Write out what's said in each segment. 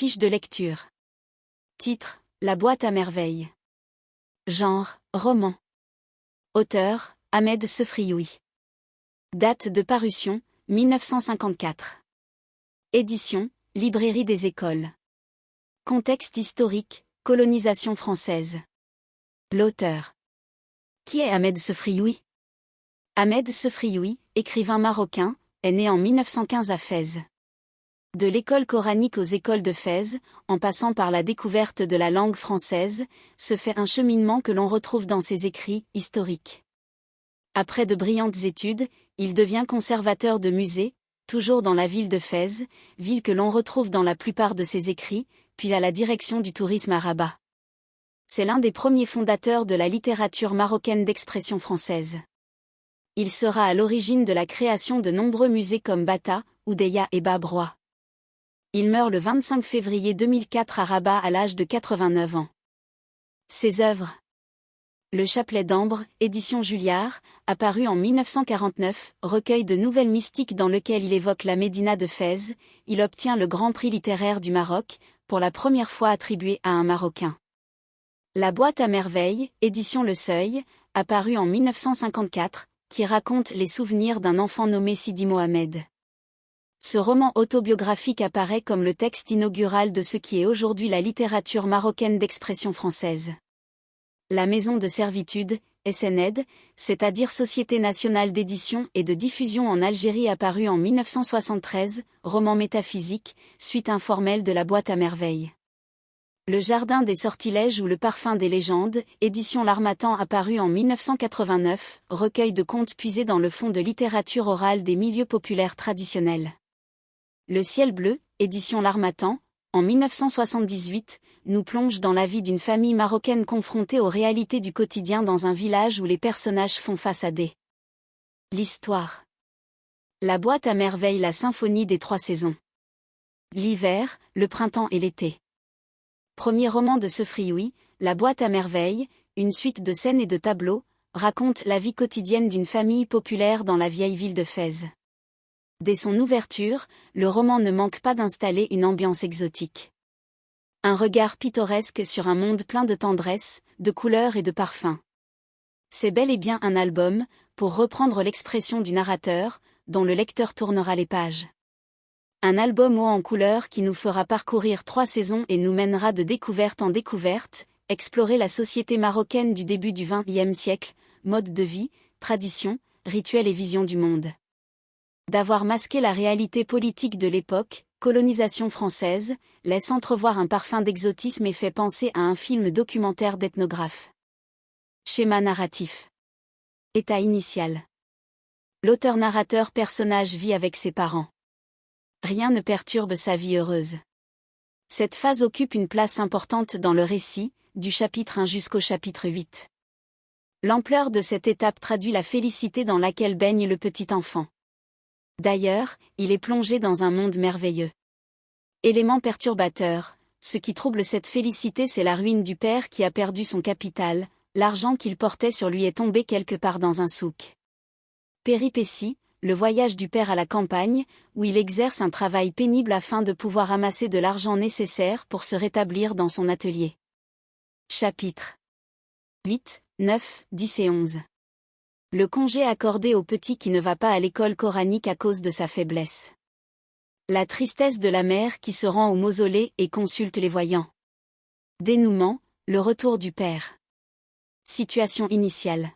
Fiche de lecture. Titre, La boîte à merveilles. Genre, roman. Auteur, Ahmed Sefrioui. Date de parution, 1954. Édition, Librairie des écoles. Contexte historique, colonisation française. L'auteur. Qui est Ahmed Sefrioui? Ahmed Sefrioui, écrivain marocain, est né en 1915 à Fès. De l'école coranique aux écoles de Fès, en passant par la découverte de la langue française, se fait un cheminement que l'on retrouve dans ses écrits historiques. Après de brillantes études, il devient conservateur de musée, toujours dans la ville de Fès, ville que l'on retrouve dans la plupart de ses écrits, puis à la direction du tourisme à Rabat. C'est l'un des premiers fondateurs de la littérature marocaine d'expression française. Il sera à l'origine de la création de nombreux musées comme Bata, Oudeya et Bab-Roi. Il meurt le 25 février 2004 à Rabat à l'âge de 89 ans. Ses œuvres. Le Chapelet d'ambre, édition Julliard, apparu en 1949, recueil de nouvelles mystiques dans lequel il évoque la Médina de Fès. Il obtient le Grand Prix littéraire du Maroc, pour la première fois attribué à un Marocain. La boîte à merveilles, édition Le Seuil, apparu en 1954, qui raconte les souvenirs d'un enfant nommé Sidi Mohamed. Ce roman autobiographique apparaît comme le texte inaugural de ce qui est aujourd'hui la littérature marocaine d'expression française. La maison de servitude, SNED, c'est-à-dire Société nationale d'édition et de diffusion en Algérie apparue en 1973, roman métaphysique, suite informelle de la boîte à merveilles. Le jardin des sortilèges ou le parfum des légendes, édition L'Harmattan apparu en 1989, recueil de contes puisés dans le fond de littérature orale des milieux populaires traditionnels. Le ciel bleu, édition L'Harmattan, en 1978, nous plonge dans la vie d'une famille marocaine confrontée aux réalités du quotidien dans un village où les personnages font face à des. L'histoire. La boîte à merveilles, la symphonie des 3 saisons. L'hiver, le printemps et l'été. Premier roman de Sefrioui, La boîte à merveilles, une suite de scènes et de tableaux, raconte la vie quotidienne d'une famille populaire dans la vieille ville de Fès. Dès son ouverture, le roman ne manque pas d'installer une ambiance exotique. Un regard pittoresque sur un monde plein de tendresse, de couleurs et de parfums. C'est bel et bien un album, pour reprendre l'expression du narrateur, dont le lecteur tournera les pages. Un album haut en couleurs qui nous fera parcourir 3 saisons et nous mènera de découverte en découverte, explorer la société marocaine du début du XXe siècle, mode de vie, traditions, rituels et vision du monde. D'avoir masqué la réalité politique de l'époque, colonisation française, laisse entrevoir un parfum d'exotisme et fait penser à un film documentaire d'ethnographe. Schéma narratif. État initial. L'auteur-narrateur personnage vit avec ses parents. Rien ne perturbe sa vie heureuse. Cette phase occupe une place importante dans le récit, du chapitre 1 jusqu'au chapitre 8. L'ampleur de cette étape traduit la félicité dans laquelle baigne le petit enfant. D'ailleurs, il est plongé dans un monde merveilleux. Élément perturbateur, ce qui trouble cette félicité, c'est la ruine du père qui a perdu son capital, l'argent qu'il portait sur lui est tombé quelque part dans un souk. Péripéties, le voyage du père à la campagne, où il exerce un travail pénible afin de pouvoir amasser de l'argent nécessaire pour se rétablir dans son atelier. Chapitres 8, 9, 10 et 11. Le congé accordé au petit qui ne va pas à l'école coranique à cause de sa faiblesse. La tristesse de la mère qui se rend au mausolée et consulte les voyants. Dénouement, le retour du père. Situation initiale.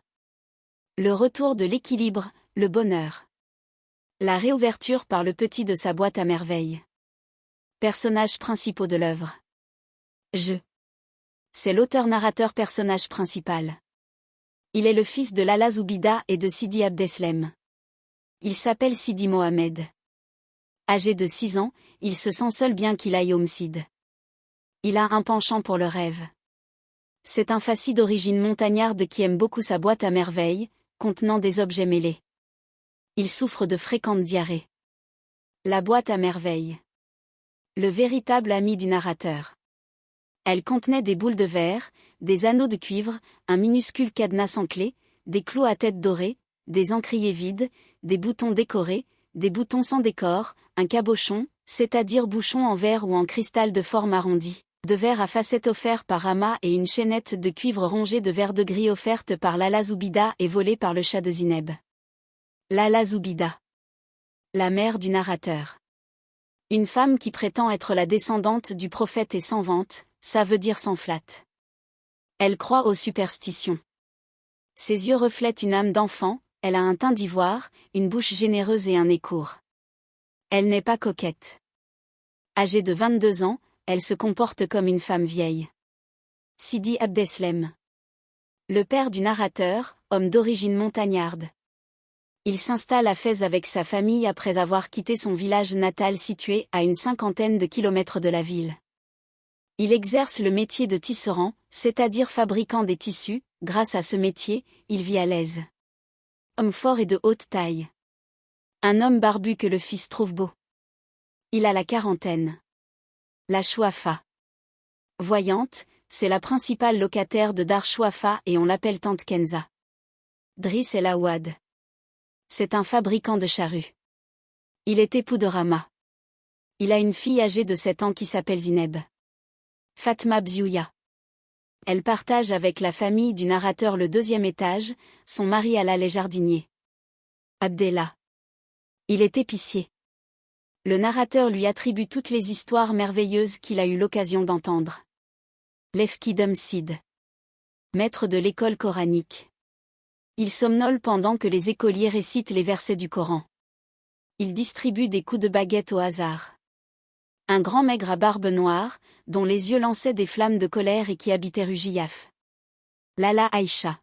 Le retour de l'équilibre, le bonheur. La réouverture par le petit de sa boîte à merveilles. Personnages principaux de l'œuvre. C'est l'auteur-narrateur personnage principal. Il est le fils de Lala Zoubida et de Sidi Abdeslem. Il s'appelle Sidi Mohamed. Âgé de 6 ans, il se sent seul bien qu'il aille au Msid. Il a un penchant pour le rêve. C'est un facile d'origine montagnarde qui aime beaucoup sa boîte à merveilles, contenant des objets mêlés. Il souffre de fréquentes diarrhées. La boîte à merveilles. Le véritable ami du narrateur. Elle contenait des boules de verre, des anneaux de cuivre, un minuscule cadenas sans clé, des clous à tête dorée, des encriers vides, des boutons décorés, des boutons sans décor, un cabochon, c'est-à-dire bouchon en verre ou en cristal de forme arrondie, de verre à facettes offert par Rama et une chaînette de cuivre rongée de verre de gris offerte par Lala Zoubida et volée par le chat de Zineb. Lala Zoubida. La mère du narrateur. Une femme qui prétend être la descendante du prophète et sans vante, ça veut dire sans flatte. Elle croit aux superstitions. Ses yeux reflètent une âme d'enfant, elle a un teint d'ivoire, une bouche généreuse et un nez court. Elle n'est pas coquette. Âgée de 22 ans, elle se comporte comme une femme vieille. Sidi Abdeslem. Le père du narrateur, homme d'origine montagnarde. Il s'installe à Fès avec sa famille après avoir quitté son village natal situé à une 50aine de kilomètres de la ville. Il exerce le métier de tisserand, c'est-à-dire fabricant des tissus. Grâce à ce métier, il vit à l'aise. Homme fort et de haute taille. Un homme barbu que le fils trouve beau. Il a la quarantaine. La Chouafa. Voyante, c'est la principale locataire de Dar Chouafa et on l'appelle Tante Kenza. Driss El Awad. C'est un fabricant de charrues. Il est époux de Rama. Il a une fille âgée de 7 ans qui s'appelle Zineb. Fatma Bziouya. Elle partage avec la famille du narrateur le 2e étage, son mari Alal est jardinier. Abdellah. Il est épicier. Le narrateur lui attribue toutes les histoires merveilleuses qu'il a eu l'occasion d'entendre. Lefkidem Sid. Maître de l'école coranique. Il somnole pendant que les écoliers récitent les versets du Coran. Il distribue des coups de baguette au hasard. Un grand maigre à barbe noire, dont les yeux lançaient des flammes de colère et qui habitait rue Giaf. Lala Aïcha.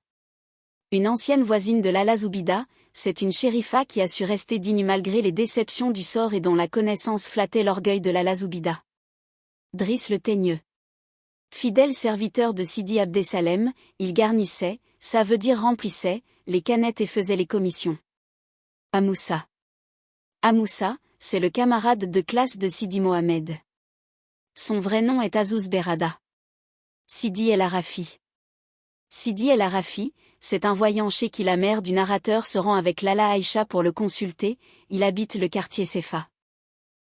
Une ancienne voisine de Lala Zoubida, c'est une shérifa qui a su rester digne malgré les déceptions du sort et dont la connaissance flattait l'orgueil de Lala Zoubida. Driss le Teigneux. Fidèle serviteur de Sidi Abdesalem, il garnissait, ça veut dire remplissait, les canettes et faisait les commissions. Amoussa. Amoussa, c'est le camarade de classe de Sidi Mohamed. Son vrai nom est Azouz Berada. Sidi El Arafi. Sidi El Arafi, c'est un voyant chez qui la mère du narrateur se rend avec Lala Aïcha pour le consulter, il habite le quartier Sefa.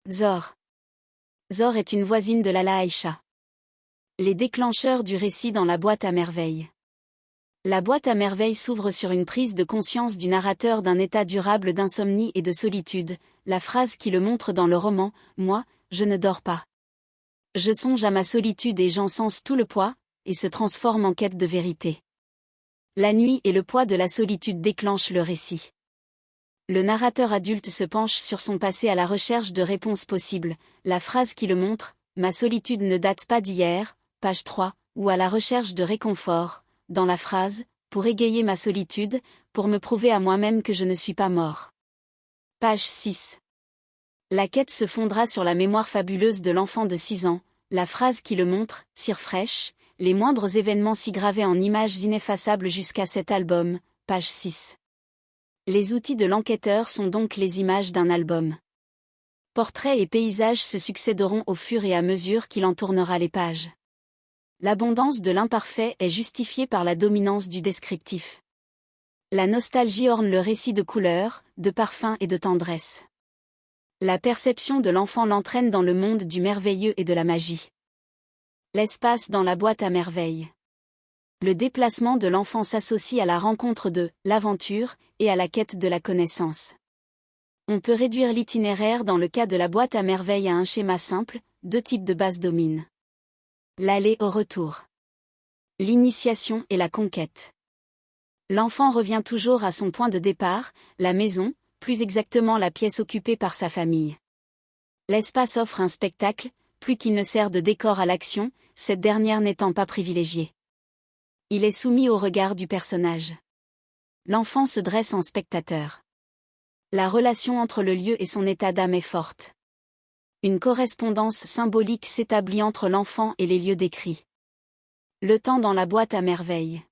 Zor. Zor est une voisine de Lala Aïcha. Les déclencheurs du récit dans la boîte à merveilles. La boîte à merveilles s'ouvre sur une prise de conscience du narrateur d'un état durable d'insomnie et de solitude, la phrase qui le montre dans le roman, « Moi, je ne dors pas. Je songe à ma solitude et j'encense tout le poids, et se transforme en quête de vérité. » La nuit et le poids de la solitude déclenchent le récit. Le narrateur adulte se penche sur son passé à la recherche de réponses possibles, la phrase qui le montre, « Ma solitude ne date pas d'hier », page 3, ou à la recherche de réconfort, dans la phrase, pour égayer ma solitude, pour me prouver à moi-même que je ne suis pas mort. Page 6. La quête se fondera sur la mémoire fabuleuse de l'enfant de 6 ans, la phrase qui le montre, cire fraîche, les moindres événements s'y gravaient en images ineffaçables jusqu'à cet album, page 6. Les outils de l'enquêteur sont donc les images d'un album. Portraits et paysages se succéderont au fur et à mesure qu'il en tournera les pages. L'abondance de l'imparfait est justifiée par la dominance du descriptif. La nostalgie orne le récit de couleurs, de parfums et de tendresse. La perception de l'enfant l'entraîne dans le monde du merveilleux et de la magie. L'espace dans la boîte à merveilles. Le déplacement de l'enfant s'associe à la rencontre de l'aventure et à la quête de la connaissance. On peut réduire l'itinéraire dans le cas de la boîte à merveilles à un schéma simple, 2 types de bases dominent. L'aller au retour. L'initiation et la conquête. L'enfant revient toujours à son point de départ, la maison, plus exactement la pièce occupée par sa famille. L'espace offre un spectacle, plus qu'il ne sert de décor à l'action, cette dernière n'étant pas privilégiée. Il est soumis au regard du personnage. L'enfant se dresse en spectateur. La relation entre le lieu et son état d'âme est forte. Une correspondance symbolique s'établit entre l'enfant et les lieux décrits. Le temps dans la boîte à merveilles.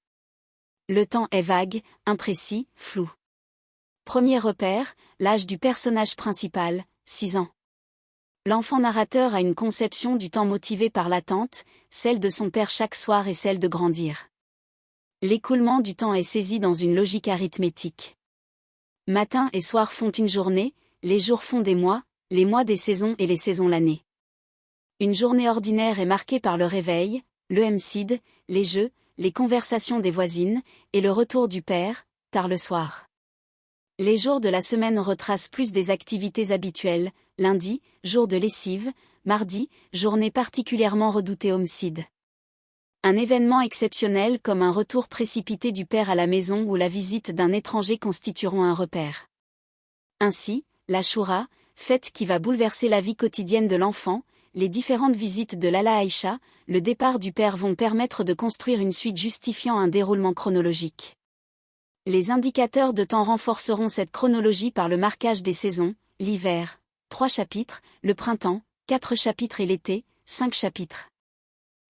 Le temps est vague, imprécis, flou. Premier repère, l'âge du personnage principal, 6 ans. L'enfant narrateur a une conception du temps motivée par l'attente, celle de son père chaque soir et celle de grandir. L'écoulement du temps est saisi dans une logique arithmétique. Matin et soir font une journée, les jours font des mois, les mois des saisons et les saisons l'année. Une journée ordinaire est marquée par le réveil, le MCD, les jeux, les conversations des voisines, et le retour du père, tard le soir. Les jours de la semaine retracent plus des activités habituelles, lundi, jour de lessive, mardi, journée particulièrement redoutée homicide. Un événement exceptionnel comme un retour précipité du père à la maison ou la visite d'un étranger constitueront un repère. Ainsi, l'Achoura, fête qui va bouleverser la vie quotidienne de l'enfant, les différentes visites de Lala Aïcha, le départ du père vont permettre de construire une suite justifiant un déroulement chronologique. Les indicateurs de temps renforceront cette chronologie par le marquage des saisons, l'hiver, 3 chapitres, le printemps, 4 chapitres et l'été, 5 chapitres.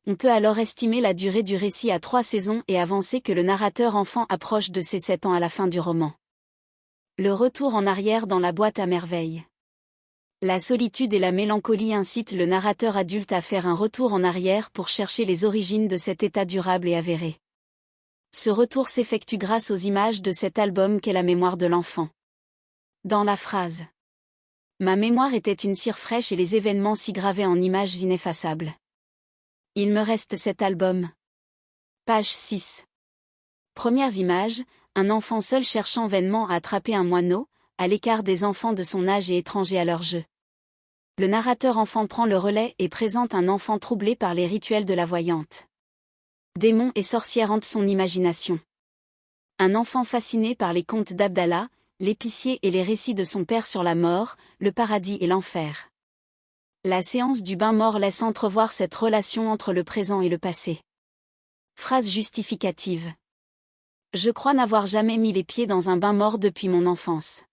On peut alors estimer la durée du récit à 3 saisons et avancer que le narrateur enfant approche de ses 7 ans à la fin du roman. Le retour en arrière dans la boîte à merveilles. La solitude et la mélancolie incitent le narrateur adulte à faire un retour en arrière pour chercher les origines de cet état durable et avéré. Ce retour s'effectue grâce aux images de cet album qu'est la mémoire de l'enfant. Dans la phrase « Ma mémoire était une cire fraîche et les événements s'y gravaient en images ineffaçables. Il me reste cet album. » Page 6. Premières images, un enfant seul cherchant vainement à attraper un moineau, à l'écart des enfants de son âge et étrangers à leur jeu. Le narrateur enfant prend le relais et présente un enfant troublé par les rituels de la voyante. Démons et sorcières hantent son imagination. Un enfant fasciné par les contes d'Abdallah, l'épicier et les récits de son père sur la mort, le paradis et l'enfer. La séance du bain mort laisse entrevoir cette relation entre le présent et le passé. Phrase justificative. Je crois n'avoir jamais mis les pieds dans un bain mort depuis mon enfance.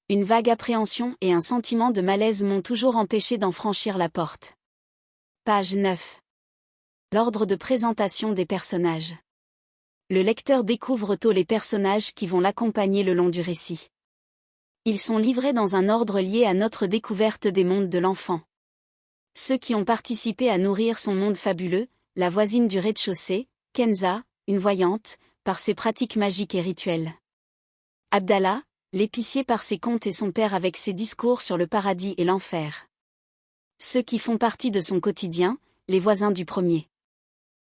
Une vague appréhension et un sentiment de malaise m'ont toujours empêché d'en franchir la porte. Page 9. L'ordre de présentation des personnages. Le lecteur découvre tôt les personnages qui vont l'accompagner le long du récit. Ils sont livrés dans un ordre lié à notre découverte des mondes de l'enfant. Ceux qui ont participé à nourrir son monde fabuleux, la voisine du rez-de-chaussée, Kenza, une voyante, par ses pratiques magiques et rituelles. Abdallah, l'épicier par ses contes et son père avec ses discours sur le paradis et l'enfer. Ceux qui font partie de son quotidien, les voisins du premier.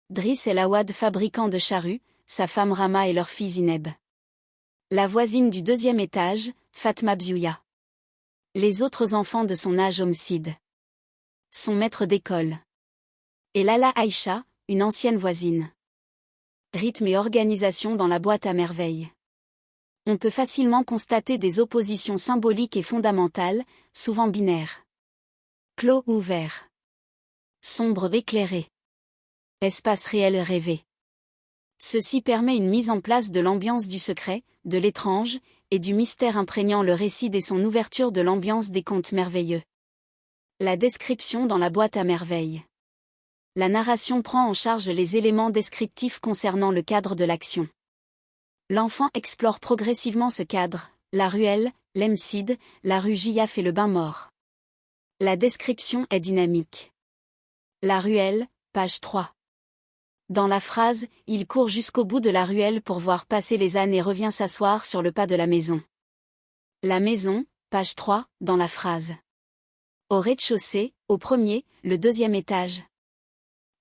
Driss El Awad, fabricant de charrues, sa femme Rama et leur fille Zineb. La voisine du deuxième étage, Fatma Bziouya. Les autres enfants de son âge homicide. Son maître d'école. Et Lala Aïcha, une ancienne voisine. Rythme et organisation dans la boîte à merveilles. On peut facilement constater des oppositions symboliques et fondamentales, souvent binaires. Clos ouvert. Sombre éclairé. Espace réel rêvé. Ceci permet une mise en place de l'ambiance du secret, de l'étrange, et du mystère imprégnant le récit dès son ouverture de l'ambiance des contes merveilleux. La description dans la boîte à merveilles. La narration prend en charge les éléments descriptifs concernant le cadre de l'action. L'enfant explore progressivement ce cadre, la ruelle, l'Emcide, la rue Giaf et le bain mort. La description est dynamique. La ruelle, page 3. Dans la phrase, il court jusqu'au bout de la ruelle pour voir passer les ânes et revient s'asseoir sur le pas de la maison. La maison, page 3, dans la phrase. Au rez-de-chaussée, au premier, le deuxième étage.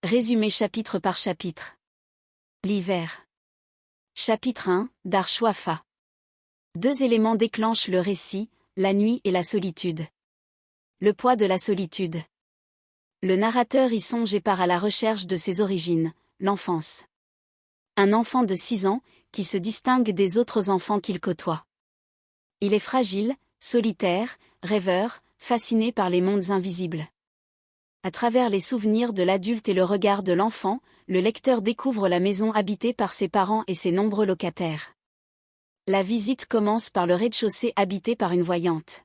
Résumé chapitre par chapitre. L'hiver. Chapitre 1, Dar Shwafa. 2 éléments déclenchent le récit, la nuit et la solitude. Le poids de la solitude. Le narrateur y songe et part à la recherche de ses origines, l'enfance. Un enfant de 6 ans, qui se distingue des autres enfants qu'il côtoie. Il est fragile, solitaire, rêveur, fasciné par les mondes invisibles. À travers les souvenirs de l'adulte et le regard de l'enfant, le lecteur découvre la maison habitée par ses parents et ses nombreux locataires. La visite commence par le rez-de-chaussée habité par une voyante.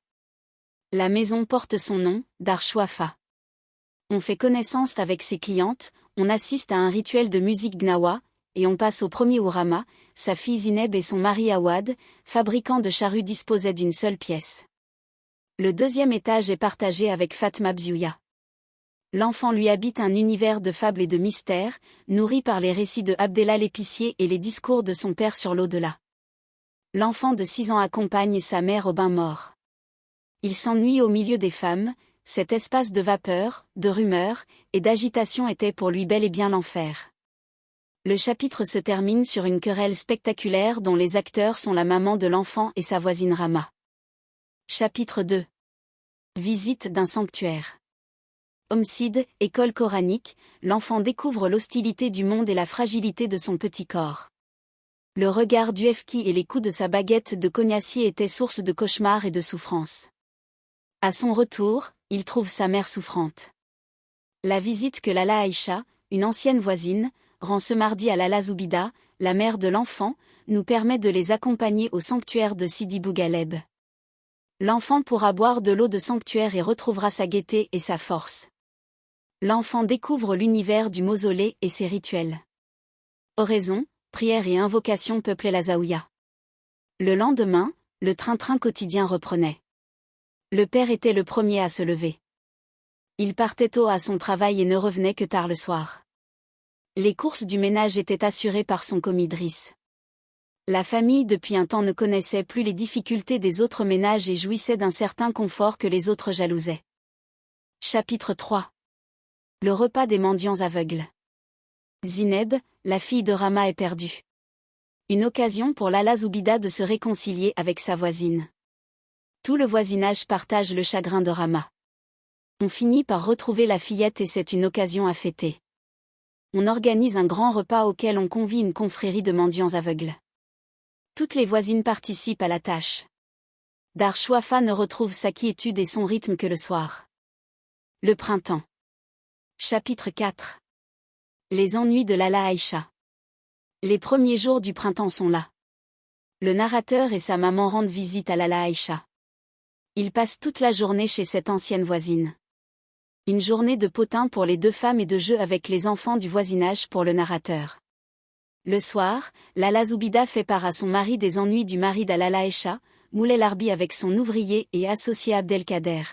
La maison porte son nom, Dar Shwafa. On fait connaissance avec ses clientes, on assiste à un rituel de musique gnawa, et on passe au premier où Rama, sa fille Zineb et son mari Awad, fabricant de charrues disposaient d'une seule pièce. Le deuxième étage est partagé avec Fatma Bziouya. L'enfant lui habite un univers de fables et de mystères, nourri par les récits de Abdallah l'épicier et les discours de son père sur l'au-delà. L'enfant de 6 ans accompagne sa mère au bain mort. Il s'ennuie au milieu des femmes, cet espace de vapeur, de rumeurs, et d'agitation était pour lui bel et bien l'enfer. Le chapitre se termine sur une querelle spectaculaire dont les acteurs sont la maman de l'enfant et sa voisine Rama. Chapitre 2. Visite d'un sanctuaire. Homicide, école coranique, l'enfant découvre l'hostilité du monde et la fragilité de son petit corps. Le regard d'Ufki et les coups de sa baguette de cognacier étaient source de cauchemars et de souffrance. À son retour, il trouve sa mère souffrante. La visite que Lala Aïcha, une ancienne voisine, rend ce mardi à Lala Zoubida, la mère de l'enfant, nous permet de les accompagner au sanctuaire de Sidi Bougaleb. L'enfant pourra boire de l'eau de sanctuaire et retrouvera sa gaieté et sa force. L'enfant découvre l'univers du mausolée et ses rituels. Oraison, prières et invocations peuplaient la Zaouïa. Le lendemain, le train-train quotidien reprenait. Le père était le premier à se lever. Il partait tôt à son travail et ne revenait que tard le soir. Les courses du ménage étaient assurées par son commis Driss. La famille depuis un temps ne connaissait plus les difficultés des autres ménages et jouissait d'un certain confort que les autres jalousaient. Chapitre 3. Le repas des mendiants aveugles. Zineb, la fille de Rama est perdue. Une occasion pour Lala Zoubida de se réconcilier avec sa voisine. Tout le voisinage partage le chagrin de Rama. On finit par retrouver la fillette et c'est une occasion à fêter. On organise un grand repas auquel on convie une confrérie de mendiants aveugles. Toutes les voisines participent à la tâche. Darshwafa ne retrouve sa quiétude et son rythme que le soir. Le printemps. Chapitre 4. Les ennuis de Lala Aïcha. Les premiers jours du printemps sont là. Le narrateur et sa maman rendent visite à Lala Aïcha. Ils passent toute la journée chez cette ancienne voisine. Une journée de potin pour les deux femmes et de jeu avec les enfants du voisinage pour le narrateur. Le soir, Lala Zoubida fait part à son mari des ennuis du mari d'Alala Aïcha, Moulay Larbi avec son ouvrier et associé Abdelkader.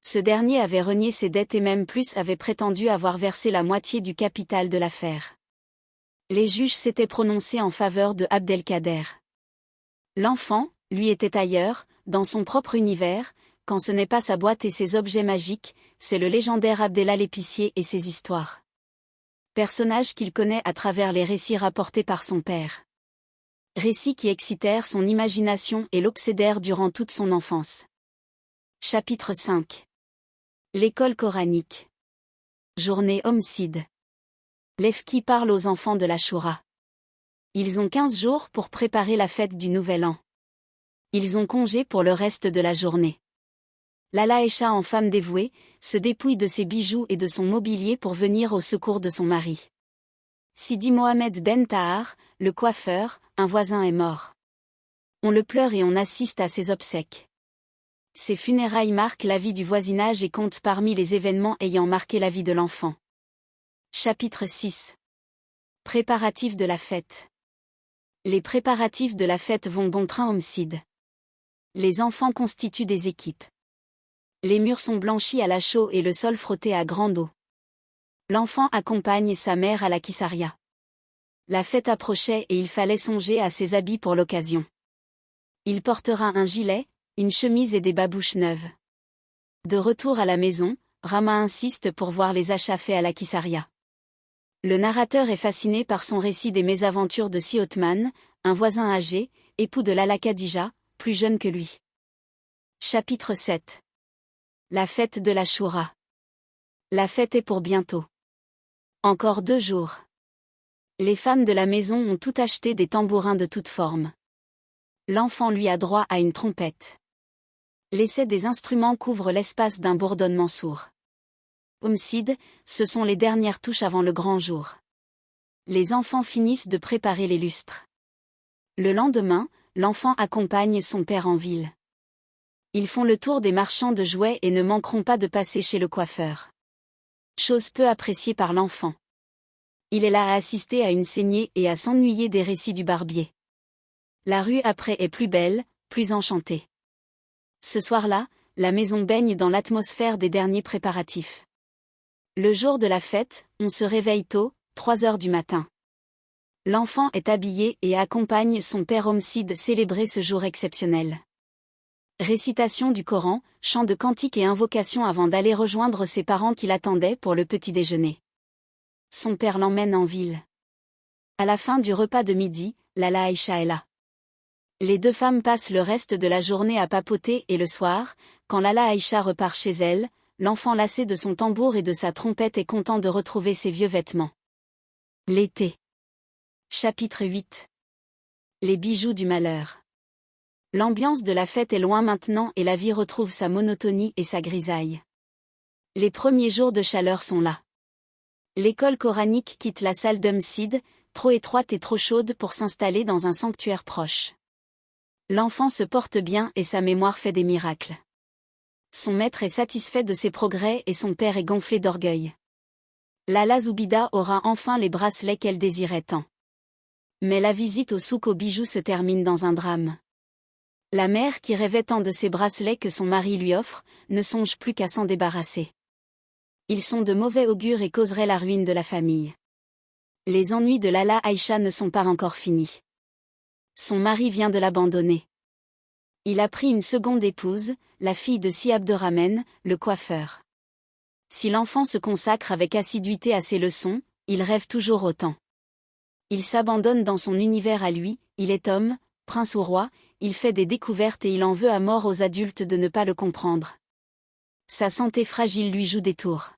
Ce dernier avait renié ses dettes et même plus avait prétendu avoir versé la moitié du capital de l'affaire. Les juges s'étaient prononcés en faveur de Abdelkader. L'enfant, lui, était ailleurs, dans son propre univers, quand ce n'est pas sa boîte et ses objets magiques, c'est le légendaire Abdellah l'épicier et ses histoires. Personnage qu'il connaît à travers les récits rapportés par son père. Récits qui excitèrent son imagination et l'obsédèrent durant toute son enfance. Chapitre 5. L'école coranique. Journée homicide. L'Efki parle aux enfants de l'Achoura. Ils ont 15 jours pour préparer la fête du Nouvel An. Ils ont congé pour le reste de la journée. Lala Aïcha, en femme dévouée, se dépouille de ses bijoux et de son mobilier pour venir au secours de son mari. Sidi Mohamed Ben Tahar, le coiffeur, un voisin est mort. On le pleure et on assiste à ses obsèques. Ces funérailles marquent la vie du voisinage et comptent parmi les événements ayant marqué la vie de l'enfant. Chapitre 6. Préparatifs de la fête. Les préparatifs de la fête vont bon train homicide. Les enfants constituent des équipes. Les murs sont blanchis à la chaux et le sol frotté à grande eau. L'enfant accompagne sa mère à la Kissaria. La fête approchait et il fallait songer à ses habits pour l'occasion. Il portera un gilet, une chemise et des babouches neuves. De retour à la maison, Rama insiste pour voir les achats faits à la Kissaria. Le narrateur est fasciné par son récit des mésaventures de Si Othman, un voisin âgé, époux de Lala Khadija, plus jeune que lui. Chapitre 7. La fête de l'Achoura. La fête est pour bientôt. Encore 2 jours. Les femmes de la maison ont tout acheté des tambourins de toutes formes. L'enfant lui a droit à une trompette. L'essai des instruments couvre l'espace d'un bourdonnement sourd. Homicide, ce sont les dernières touches avant le grand jour. Les enfants finissent de préparer les lustres. Le lendemain, l'enfant accompagne son père en ville. Ils font le tour des marchands de jouets et ne manqueront pas de passer chez le coiffeur. Chose peu appréciée par l'enfant. Il est là à assister à une saignée et à s'ennuyer des récits du barbier. La rue après est plus belle, plus enchantée. Ce soir-là, la maison baigne dans l'atmosphère des derniers préparatifs. Le jour de la fête, on se réveille tôt, 3 heures du matin. L'enfant est habillé et accompagne son père homicide célébrer ce jour exceptionnel. Récitation du Coran, chant de cantiques et invocations avant d'aller rejoindre ses parents qui l'attendaient pour le petit déjeuner. Son père l'emmène en ville. À la fin du repas de midi, Lala Aïcha est là. Les deux femmes passent le reste de la journée à papoter et le soir, quand Lala Aïcha repart chez elle, l'enfant lassé de son tambour et de sa trompette est content de retrouver ses vieux vêtements. L'été. Chapitre 8. Les bijoux du malheur. L'ambiance de la fête est loin maintenant et la vie retrouve sa monotonie et sa grisaille. Les premiers jours de chaleur sont là. L'école coranique quitte la salle d'Umsid, trop étroite et trop chaude pour s'installer dans un sanctuaire proche. L'enfant se porte bien et sa mémoire fait des miracles. Son maître est satisfait de ses progrès et son père est gonflé d'orgueil. Lala Zoubida aura enfin les bracelets qu'elle désirait tant. Mais la visite au souk aux bijoux se termine dans un drame. La mère qui rêvait tant de ces bracelets que son mari lui offre, ne songe plus qu'à s'en débarrasser. Ils sont de mauvais augure et causeraient la ruine de la famille. Les ennuis de Lala Aïcha ne sont pas encore finis. Son mari vient de l'abandonner. Il a pris une seconde épouse, la fille de Si Abderrahmane, le coiffeur. Si l'enfant se consacre avec assiduité à ses leçons, il rêve toujours autant. Il s'abandonne dans son univers à lui, il est homme, prince ou roi, il fait des découvertes et il en veut à mort aux adultes de ne pas le comprendre. Sa santé fragile lui joue des tours.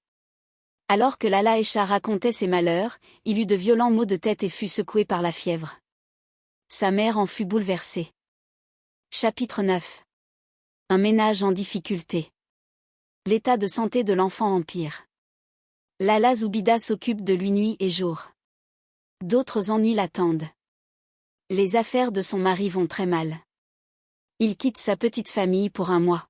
Alors que Lala Aïcha racontait ses malheurs, il eut de violents maux de tête et fut secoué par la fièvre. Sa mère en fut bouleversée. Chapitre 9. Un ménage en difficulté. L'état de santé de l'enfant empire. Lala Zoubida s'occupe de lui nuit et jour. D'autres ennuis l'attendent. Les affaires de son mari vont très mal. Il quitte sa petite famille pour un mois.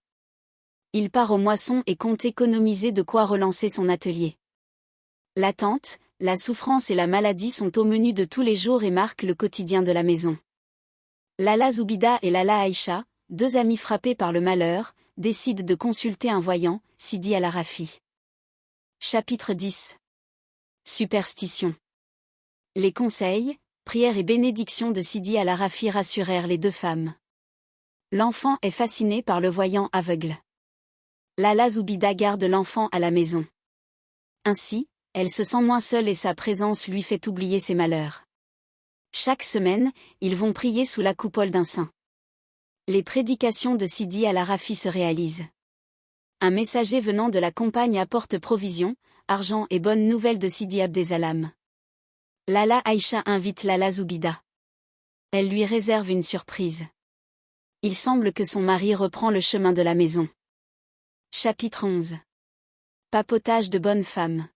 Il part aux moissons et compte économiser de quoi relancer son atelier. L'attente, la souffrance et la maladie sont au menu de tous les jours et marquent le quotidien de la maison. Lala Zoubida et Lala Aïcha, deux amis frappés par le malheur, décident de consulter un voyant, Sidi Al-Arafi. Chapitre 10. Superstition. Les conseils, prières et bénédictions de Sidi Al-Arafi rassurèrent les deux femmes. L'enfant est fasciné par le voyant aveugle. Lala Zoubida garde l'enfant à la maison. Ainsi, elle se sent moins seule et sa présence lui fait oublier ses malheurs. Chaque semaine, ils vont prier sous la coupole d'un saint. Les prédications de Sidi Al-Arafi se réalisent. Un messager venant de la campagne apporte provisions, argent et bonnes nouvelles de Sidi Abdesalam. Lala Aïcha invite Lala Zoubida. Elle lui réserve une surprise. Il semble que son mari reprend le chemin de la maison. Chapitre 11. Papotage de bonne femme.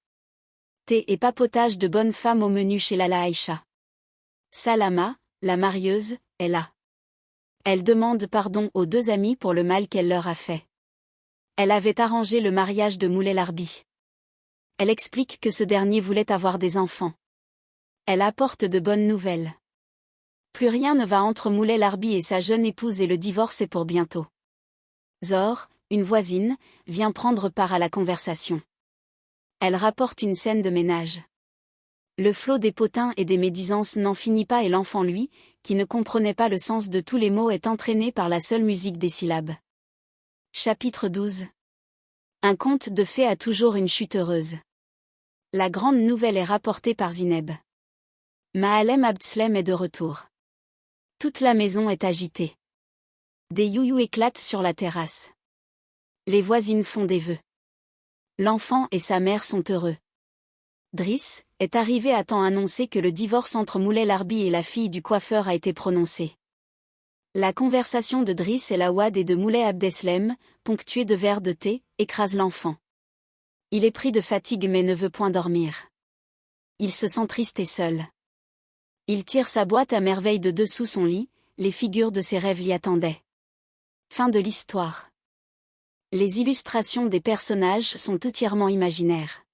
Thé et papotage de bonne femme au menu chez Lala Aïcha. Salama, la marieuse, est là. Elle demande pardon aux deux amis pour le mal qu'elle leur a fait. Elle avait arrangé le mariage de Moulay Larbi. Elle explique que ce dernier voulait avoir des enfants. Elle apporte de bonnes nouvelles. Plus rien ne va entre Moulay Larbi et sa jeune épouse et le divorce est pour bientôt. Zor, une voisine, vient prendre part à la conversation. Elle rapporte une scène de ménage. Le flot des potins et des médisances n'en finit pas et l'enfant lui, qui ne comprenait pas le sens de tous les mots est entraîné par la seule musique des syllabes. Chapitre 12. Un conte de fées a toujours une chute heureuse. La grande nouvelle est rapportée par Zineb. Mahalem Abdslem est de retour. Toute la maison est agitée. Des youyous éclatent sur la terrasse. Les voisines font des vœux. L'enfant et sa mère sont heureux. Driss est arrivé à temps annoncer que le divorce entre Moulay Larbi et la fille du coiffeur a été prononcé. La conversation de Driss et Lawad et de Moulay Abdeslem, ponctuée de verres de thé, écrase l'enfant. Il est pris de fatigue mais ne veut point dormir. Il se sent triste et seul. Il tire sa boîte à merveille de dessous son lit, les figures de ses rêves l'y attendaient. Fin de l'histoire. Les illustrations des personnages sont entièrement imaginaires.